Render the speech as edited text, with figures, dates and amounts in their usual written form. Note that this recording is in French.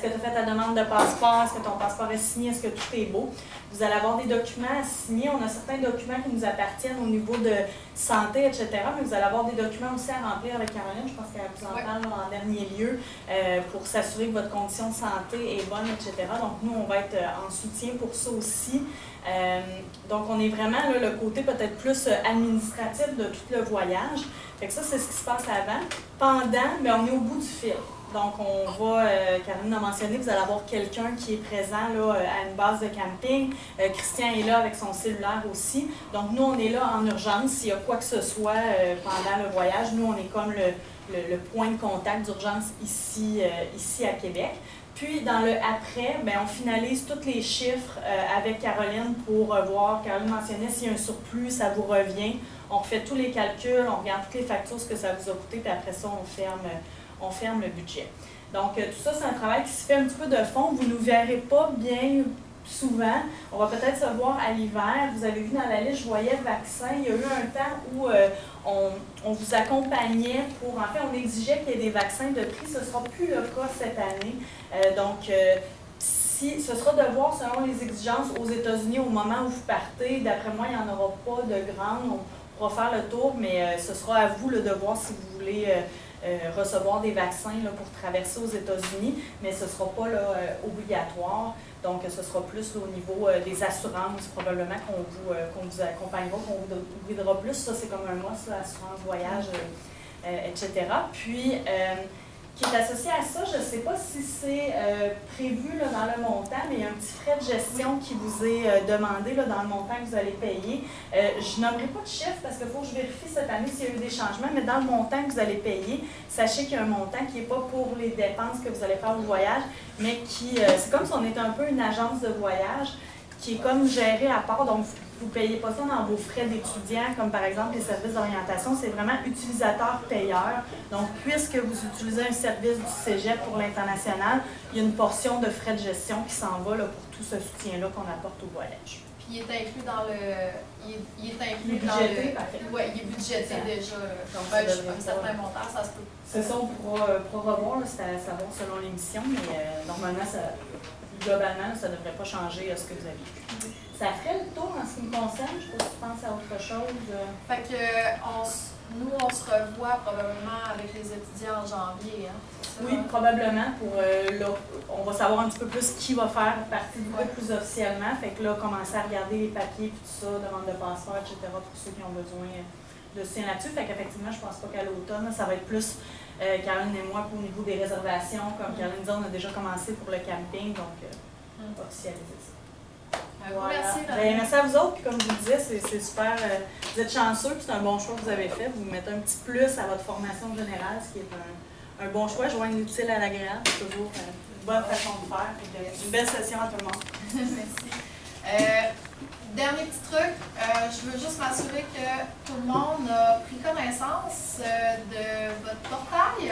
que tu as fait ta demande de passeport? Est-ce que ton passeport est signé? Est-ce que tout est beau? Vous allez avoir des documents à signer. On a certains documents qui nous appartiennent au niveau de santé, etc. Mais vous allez avoir des documents aussi à remplir avec Caroline. Je pense qu'elle vous en parle en dernier lieu pour s'assurer que votre condition de santé est bonne, etc. Donc, nous, on va être en soutien pour ça aussi. Donc, on est vraiment là, le côté peut-être plus administratif de tout le voyage. Fait que ça, c'est ce qui se passe avant. Pendant, mais on est au bout du fil. Donc, on va, Caroline a mentionné, vous allez avoir quelqu'un qui est présent là, à une base de camping. Christian est là avec son cellulaire aussi. Donc, nous, on est là en urgence. S'il y a quoi que ce soit pendant le voyage, nous, on est comme le point de contact d'urgence ici à Québec. Puis, dans le après, bien, on finalise tous les chiffres avec Caroline pour voir, Caroline mentionnait, s'il y a un surplus, ça vous revient. On refait tous les calculs, on regarde toutes les factures, ce que ça vous a coûté, puis après ça, on ferme le budget. Donc, tout ça, c'est un travail qui se fait un petit peu de fond. Vous ne nous verrez pas bien souvent. On va peut-être se voir à l'hiver. Vous avez vu dans la liste, je voyais vaccin. Il y a eu un temps où on vous accompagnait pour... En fait, on exigeait qu'il y ait des vaccins de prix. Ce ne sera plus le cas cette année. Si, ce sera de voir selon les exigences aux États-Unis au moment où vous partez. D'après moi, il n'y en aura pas de grandes. On pourra faire le tour, mais ce sera à vous là, de voir si vous voulez recevoir des vaccins là, pour traverser aux États-Unis, mais ce ne sera pas là, obligatoire. Donc, ce sera plus là, au niveau des assurances, probablement qu'on vous accompagnera, qu'on vous guidera plus. Ça, c'est comme un mois, ça, assurance voyage, etc. Puis, qui est associé à ça, je ne sais pas si c'est prévu là, dans le montant, mais il y a un petit frais de gestion qui vous est demandé là, dans le montant que vous allez payer. Je nommerai pas de chiffre parce qu'il faut que je vérifie cette année s'il y a eu des changements, mais dans le montant que vous allez payer, sachez qu'il y a un montant qui n'est pas pour les dépenses que vous allez faire au voyage, mais qui, c'est comme si on était un peu une agence de voyage qui est comme gérée à part. Donc, vous ne payez pas ça dans vos frais d'étudiants, comme par exemple les services d'orientation, c'est vraiment utilisateur-payeur. Donc, puisque vous utilisez un service du cégep pour l'international, il y a une portion de frais de gestion qui s'en va là, pour tout ce soutien-là qu'on apporte au voyage. Puis il est inclus dans le... Il est inclus dans le... Oui, il est budgété déjà. Donc, un certain montant, ça se peut. C'est ça, on pourra revoir, c'est à savoir selon l'émission, mais normalement, globalement, ça ne devrait pas changer ce que vous avez vu. Ça ferait le tour en ce qui me concerne. Je ne sais pas si tu penses à autre chose. Fait que nous, on se revoit probablement avec les étudiants en janvier. Hein? Oui, probablement. On va savoir un petit peu plus qui va faire partie du groupe plus officiellement. Fait que là, commencer à regarder les papiers et tout ça, demande de passeport, etc. pour ceux qui ont besoin de soutien là-dessus. Fait qu'effectivement, je pense pas qu'à l'automne, ça va être plus Caroline et moi au niveau des réservations. Comme Caroline dit, on a déjà commencé pour le camping, donc officialiser ça. Voilà. Merci à vous autres. Puis comme je vous disais, c'est super. Vous êtes chanceux, puis c'est un bon choix que vous avez fait. Vous mettez un petit plus à votre formation générale, ce qui est un bon choix. Joindre l'utile à l'agréable, c'est toujours une bonne façon de faire. Une belle session à tout le monde. Merci. Dernier petit truc, je veux juste m'assurer que tout le monde a pris connaissance de votre portail.